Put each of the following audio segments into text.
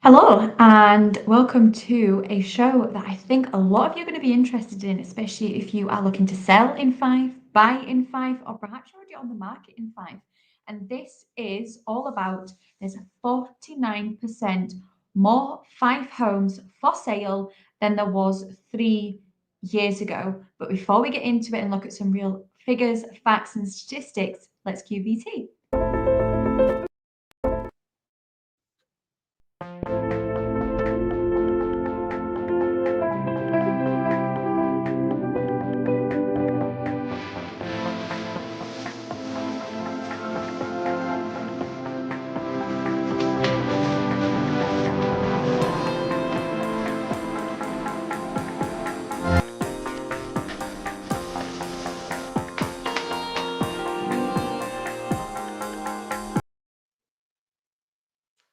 Hello, and welcome to a show that I think a lot of you are going to be interested in, especially if you are looking to sell in Fife, buy in Fife, or perhaps you're already on the market in Fife. And this is all about there's 49% more Fife homes for sale than there was 3 years ago. But before we get into it and look at some real figures, facts, and statistics, let's QVT.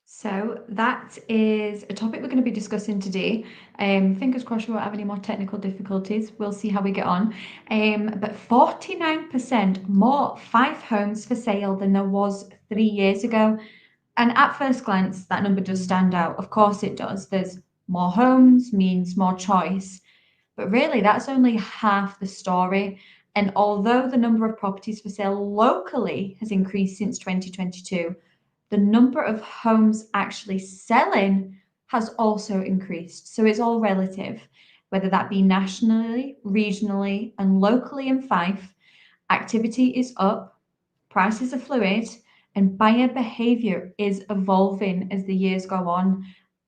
So that is a topic we're going to be discussing today. Fingers crossed we won't have any more technical difficulties. We'll see how we get on. But 49% more Fife homes for sale than there was 3 years ago. And at first glance, that number does stand out. Of course it does. There's more homes means more choice. But really, that's only half the story. And although the number of properties for sale locally has increased since 2022, the number of homes actually selling has also increased. So it's all relative, whether that be nationally, regionally, and locally in Fife. Activity is up, prices are fluid, and buyer behaviour is evolving as the years go on.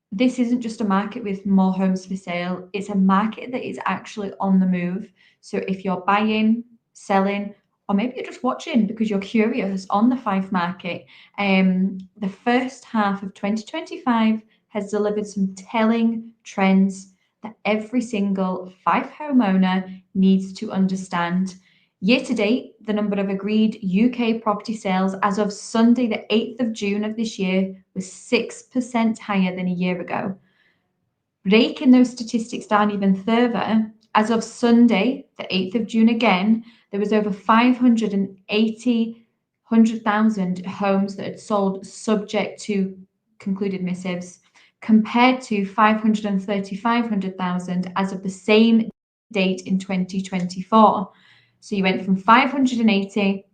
This isn't just a market with more homes for sale, it's a market that is actually on the move. So if you're buying, selling, or maybe you're just watching because you're curious on the Fife market, the first half of 2025 has delivered some telling trends that every single Fife homeowner needs to understand. Year to date, the number of agreed UK property sales as of Sunday, the 8th of June of this year, was 6% higher than a year ago. Breaking those statistics down even further, as of Sunday, the 8th of June again, there was over 100,000 homes that had sold subject to concluded missives, compared to 500,000 as of the same date in 2024. So you went from 580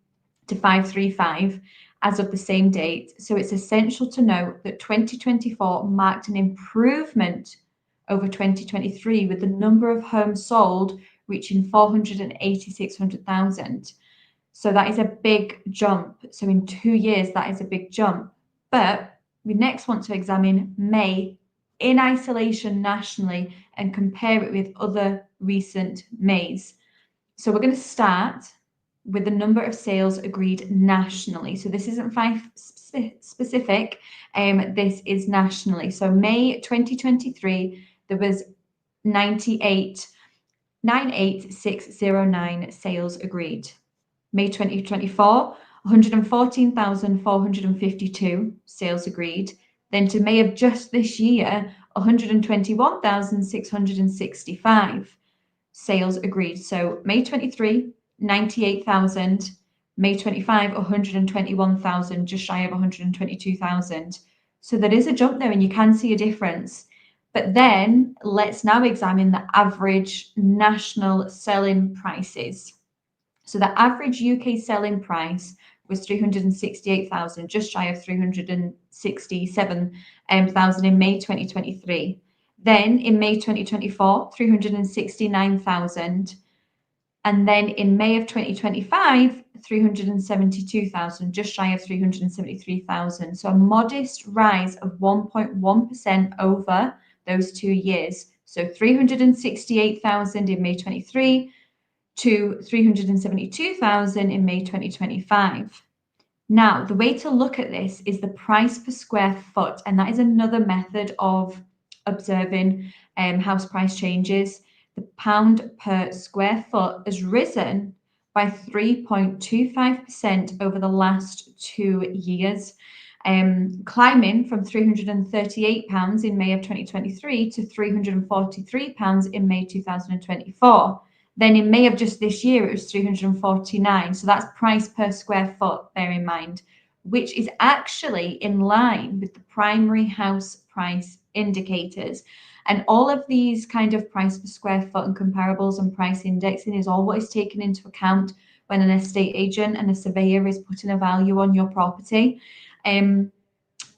to 535 as of the same date. So it's essential to note that 2024 marked an improvement over 2023, with the number of homes sold reaching 486,000. So that is a big jump. So in 2 years, that is a big jump. But we next want to examine May in isolation nationally and compare it with other recent Mays. So we're going to start with the number of sales agreed nationally. So this isn't Fife specific, this is nationally. So May 2023, there was 98609 sales agreed. May 2024, 114,452 sales agreed. Then to May of just this year, 121,665 sales agreed. So May 23, 98,000. May 25, 121,000, just shy of 122,000. So there is a jump there and you can see a difference. But then let's now examine the average national selling prices. So the average UK selling price was 368,000, just shy of 367,000 in May 2023. Then in May 2024, 369,000. And then in May of 2025, 372,000, just shy of 373,000. So a modest rise of 1.1% over those 2 years. So 368,000 in May 23 to 372,000 in May 2025. Now, the way to look at this is the price per square foot, and that is another method of observing house price changes. The pound per square foot has risen by 3.25% over the last 2 years, climbing from £338 in May of 2023 to £343 in May 2024. Then in May of just this year, it was 349. So that's price per square foot, bear in mind. which is actually in line with the primary house price indicators. And all of these kind of price per square foot and comparables and price indexing is all what is taken into account when an estate agent and a surveyor is putting a value on your property.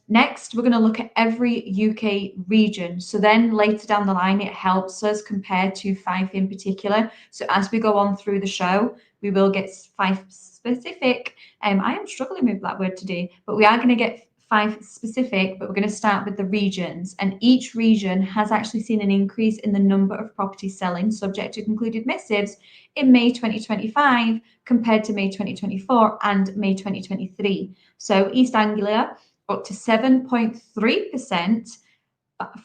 Next, we're going to look at every UK region. So then later down the line, it helps us compare to Fife in particular. So as we go on through the show, we will get Fife specific. I am struggling with that word today, but we are going to get Fife specific, but we're going to start with the regions. And each region has actually seen an increase in the number of properties selling subject to concluded missives in May 2025 compared to May 2024 and May 2023. So East Anglia up to 7.3%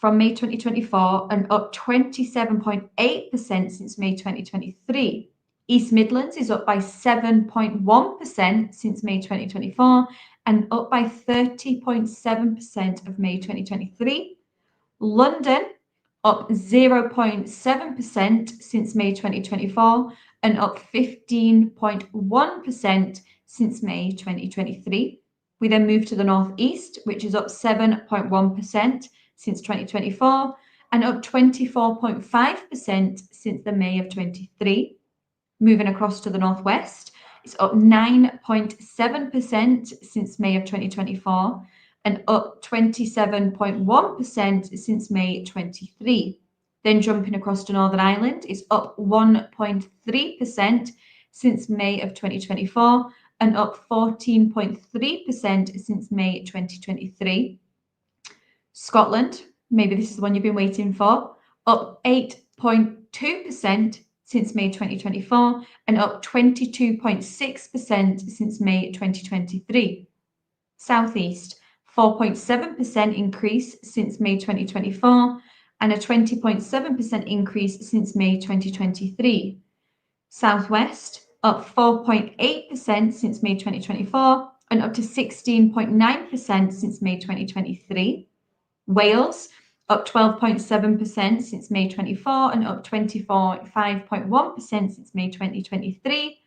from May 2024 and up 27.8% since May 2023. East Midlands is up by 7.1% since May 2024 and up by 30.7% of May 2023. London up 0.7% since May 2024 and up 15.1% since May 2023. We then move to the northeast, which is up 7.1% since 2024 and up 24.5% since the May of 23. Moving across to the northwest, it's up 9.7% since May of 2024 and up 27.1% since May 23. Then jumping across to Northern Ireland, it's up 1.3% since May of 2024 and up 14.3% since May 2023. Scotland, maybe this is the one you've been waiting for, up 8.2% since May 2024 and up 22.6% since May 2023. Southeast, 4.7% increase since May 2024 and a 20.7% increase since May 2023. Southwest, up 4.8% since May 2024 and up to 16.9% since May 2023. Wales, up 12.7% since May 24 and up 25.1% since May 2023.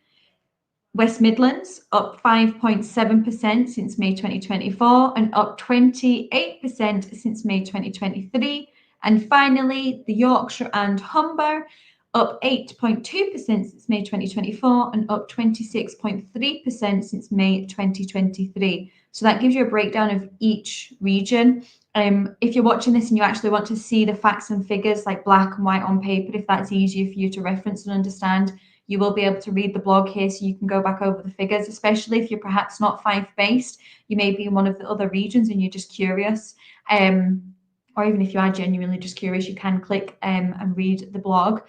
West Midlands, up 5.7% since May 2024 and up 28% since May 2023. And finally, the Yorkshire and Humber, up 8.2% since May 2024 and up 26.3% since May 2023. So that gives you a breakdown of each region. If you're watching this and you actually want to see the facts and figures like black and white on paper, if that's easier for you to reference and understand, you will be able to read the blog here so you can go back over the figures, especially if you're perhaps not Fife based. You may be in one of the other regions and you're just curious. Or even if you are genuinely just curious, you can click and read the blog.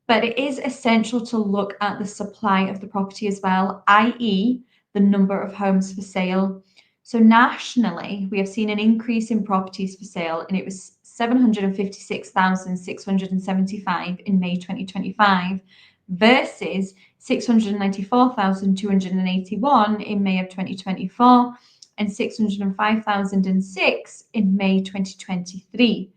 But it is essential to look at the supply of the property as well, i.e. the number of homes for sale. So nationally, we have seen an increase in properties for sale, and it was 756,675 in May 2025 versus 694,281 in May of 2024 and 605,006 in May 2023.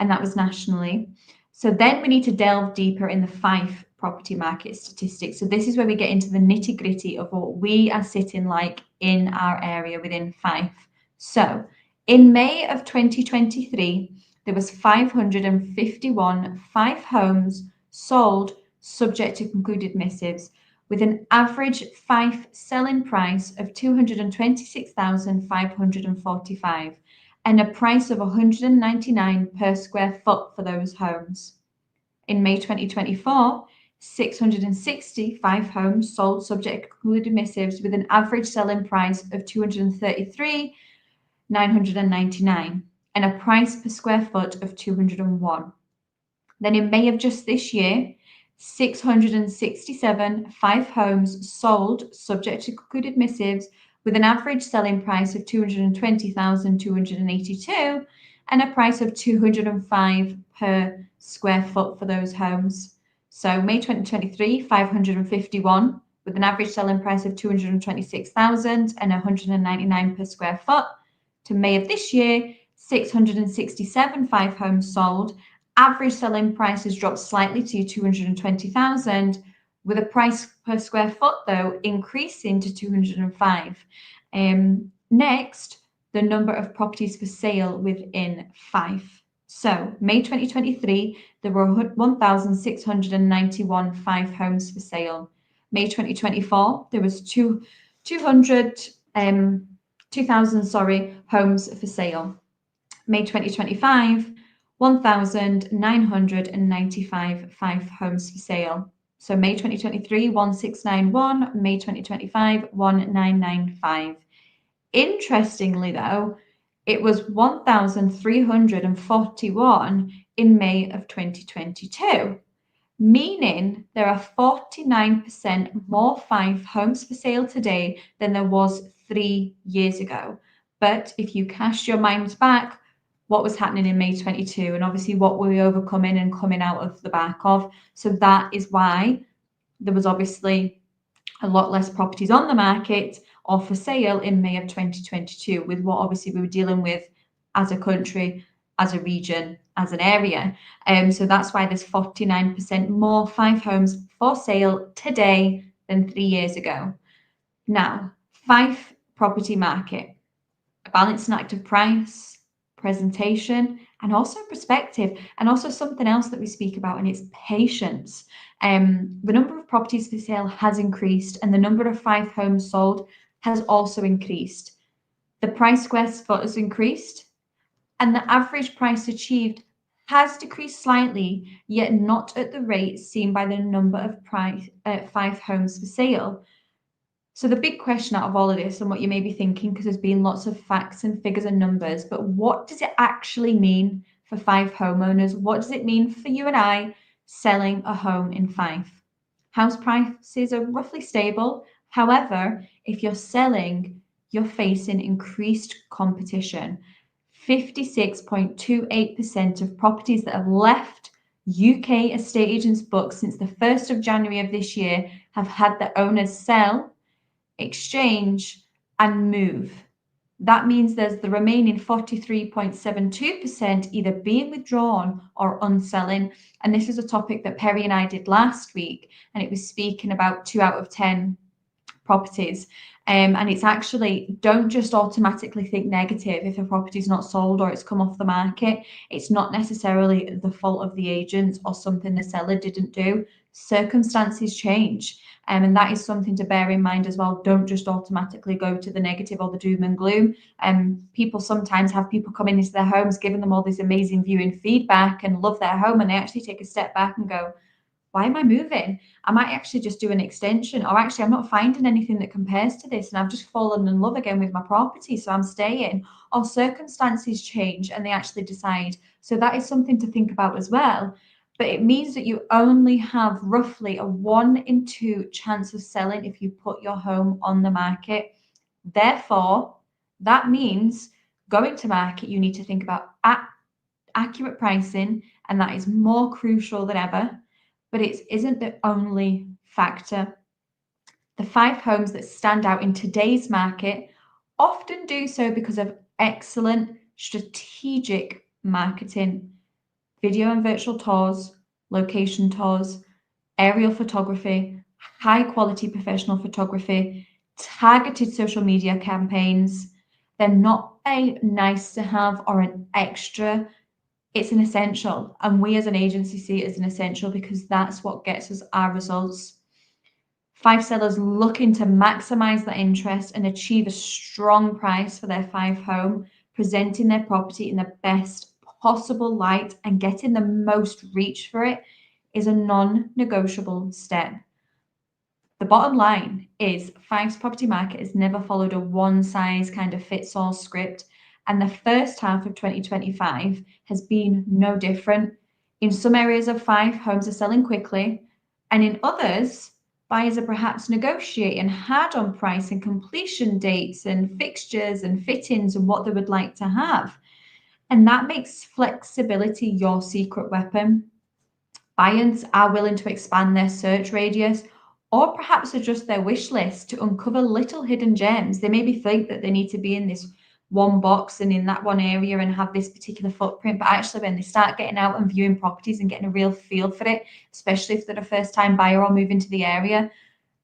And that was nationally. So then we need to delve deeper in the Fife property market statistics. So this is where we get into the nitty gritty of what we are sitting like in our area within Fife. So in May of 2023, there was 551 Fife homes sold subject to concluded missives with an average Fife selling price of 226,545 and a price of 199 per square foot for those homes. In May 2024, 665 homes sold subject to concluded missives with an average selling price of 233,999 and a price per square foot of 201. Then in May of just this year, 667 Fife homes sold subject to concluded missives with an average selling price of 220,282 and a price of 205 per square foot for those homes. So May 2023, 551 with an average selling price of 226,000 and 199 per square foot. To May of this year, 667 Fife homes sold. Average selling price has dropped slightly to 220,000, with a price per square foot though increasing to 205. Next, the number of properties for sale within Fife. So, May 2023, there were 1,691 Fife homes for sale. May 2024, there was 2,000 homes for sale. May 2025, 1,995 Fife homes for sale. So May 2023, 1,691, May 2025, 1,995. Interestingly, though, it was 1,341 in May of 2022, meaning there are 49% more Fife homes for sale today than there was 3 years ago. But if you cast your minds back, what was happening in May 22, and obviously what were we overcoming and coming out of the back of? So that is why there was obviously a lot less properties on the market or for sale in May of 2022, with what obviously we were dealing with as a country, as a region, as an area. So that's why there's 49% more Fife homes for sale today than 3 years ago. Now, Fife property market, a balanced and active price, presentation, and also perspective, and also something else that we speak about, and it's patience. The number of properties for sale has increased, and the number of Fife homes sold has also increased. The price square foot has increased, and the average price achieved has decreased slightly, yet not at the rate seen by the number of Fife homes for sale. So the big question out of all of this, and what you may be thinking, because there's been lots of facts and figures and numbers, but what does it actually mean for Fife homeowners? What does it mean for you and I selling a home in Fife? House prices are roughly stable. However, if you're selling, you're facing increased competition. 56.28% of properties that have left UK estate agents' books since the 1st of January of this year have had the owners sell, exchange, and move. That means there's the remaining 43.72% either being withdrawn or unselling. And this is a topic that Perrie and I did last week, and it was speaking about 2 out of 10 properties. And it's actually, don't just automatically think negative if a property is not sold or it's come off the market. It's not necessarily the fault of the agent or something the seller didn't do. Circumstances change. And that is something to bear in mind as well. Don't just automatically go to the negative or the doom and gloom. People sometimes have people coming into their homes, giving them all this amazing viewing feedback and love their home, and they actually take a step back and go, why am I moving? I might actually just do an extension, or actually I'm not finding anything that compares to this, and I've just fallen in love again with my property, so I'm staying. Or circumstances change and they actually decide. So that is something to think about as well. But it means that you only have roughly a 1 in 2 chance of selling if you put your home on the market. Therefore, that means going to market, you need to think about accurate pricing, and that is more crucial than ever. But it isn't the only factor. The Fife homes that stand out in today's market often do so because of excellent strategic marketing, video and virtual tours, location tours, aerial photography, high quality professional photography, targeted social media campaigns. They're not a nice to have or an extra. It's an essential, and we as an agency see it as an essential because that's what gets us our results. Fife sellers looking to maximize their interest and achieve a strong price for their Fife home, presenting their property in the best possible light and getting the most reach for it is a non-negotiable step. The bottom line is Fife's property market has never followed a one size kind of fits all script. And the first half of 2025 has been no different. In some areas of Fife, homes are selling quickly, and in others, buyers are perhaps negotiating hard on price and completion dates and fixtures and fittings and what they would like to have. And that makes flexibility your secret weapon. Buyers are willing to expand their search radius or perhaps adjust their wish list to uncover little hidden gems. They maybe think that they need to be in this one box and in that one area and have this particular footprint, but actually when they start getting out and viewing properties and getting a real feel for it, especially if they're a first time buyer or moving to the area,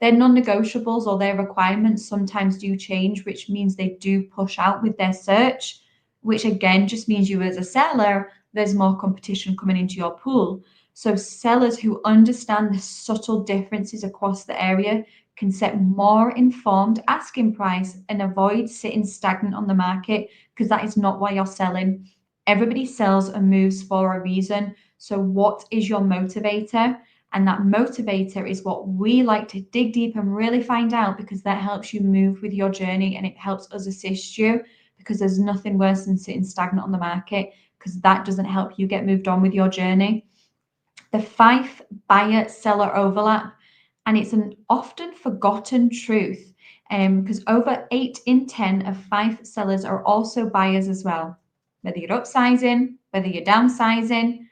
their non-negotiables or their requirements sometimes do change, which means they do push out with their search, which again just means you as a seller, there's more competition coming into your pool. So sellers who understand the subtle differences across the area can set more informed asking price and avoid sitting stagnant on the market, because that is not why you're selling. Everybody sells and moves for a reason. So what is your motivator? And that motivator is what we like to dig deep and really find out, because that helps you move with your journey and it helps us assist you, because there's nothing worse than sitting stagnant on the market, because that doesn't help you get moved on with your journey. The Fife buyer seller overlap, and it's an often forgotten truth, because over 8 in 10 of Fife sellers are also buyers as well. Whether you're upsizing, whether you're downsizing,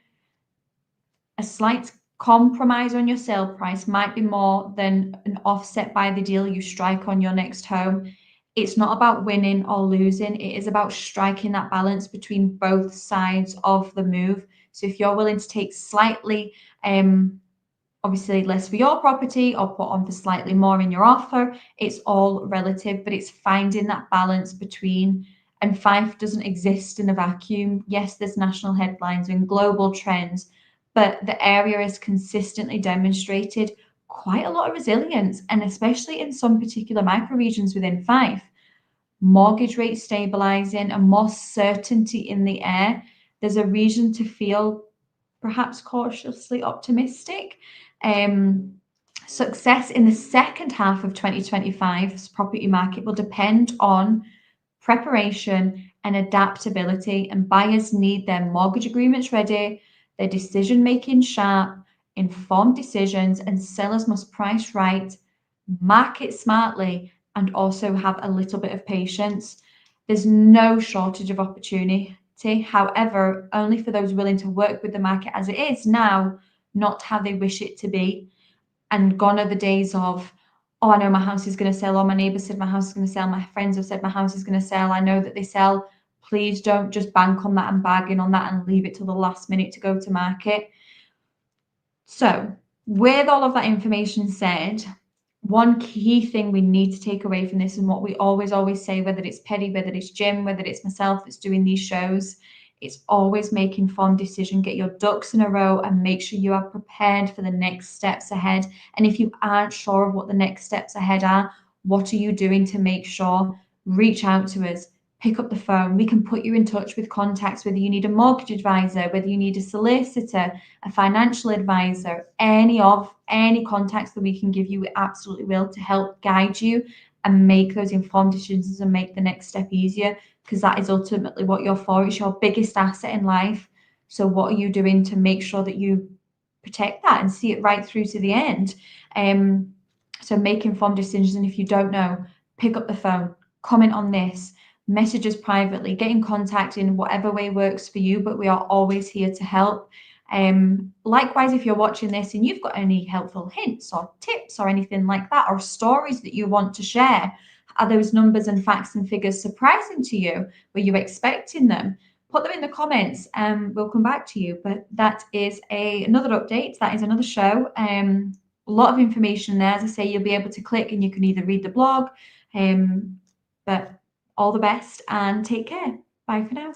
a slight compromise on your sale price might be more than an offset by the deal you strike on your next home. It's not about winning or losing, it is about striking that balance between both sides of the move. So if you're willing to take slightly, obviously less for your property or put on for slightly more in your offer, it's all relative, but it's finding that balance between. And Fife doesn't exist in a vacuum. Yes, there's national headlines and global trends, but the area has consistently demonstrated quite a lot of resilience, and especially in some particular microregions within Fife, mortgage rates stabilizing and more certainty in the air. There's a reason to feel perhaps cautiously optimistic. Success in the second half of 2025's property market will depend on preparation and adaptability, and buyers need their mortgage agreements ready, their decision making sharp, informed decisions, and sellers must price right, market smartly, and also have a little bit of patience. There's no shortage of opportunity. However, only for those willing to work with the market as it is now, not how they wish it to be. And gone are the days of, oh, I know my house is going to sell, or my neighbour said my house is going to sell, my friends have said my house is going to sell, I know that they sell. Please don't just bank on that and bargain on that and leave it till the last minute to go to market. So, with all of that information said, one key thing we need to take away from this, and what we always say, whether it's Perrie, whether it's Jim, whether it's myself that's doing these shows, it's always make informed decision, get your ducks in a row and make sure you are prepared for the next steps ahead. And if you aren't sure of what the next steps ahead are, what are you doing to make sure? Reach out to us, pick up the phone. We can put you in touch with contacts, whether you need a mortgage advisor, whether you need a solicitor, a financial advisor, any contacts that we can give you, we absolutely will, to help guide you and make those informed decisions and make the next step easier, because that is ultimately what you're for. It's your biggest asset in life. So what are you doing to make sure that you protect that and see it right through to the end? So make informed decisions. And if you don't know, pick up the phone, comment on this, message us privately, get in contact in whatever way works for you, but we are always here to help. Likewise, if you're watching this and you've got any helpful hints or tips or anything like that, or stories that you want to share, are those numbers and facts and figures surprising to you? Were you expecting them? Put them in the comments and we'll come back to you. But that is another update. That is another show. A lot of information there. As I say, you'll be able to click and you can either read the blog. But all the best and take care. Bye for now.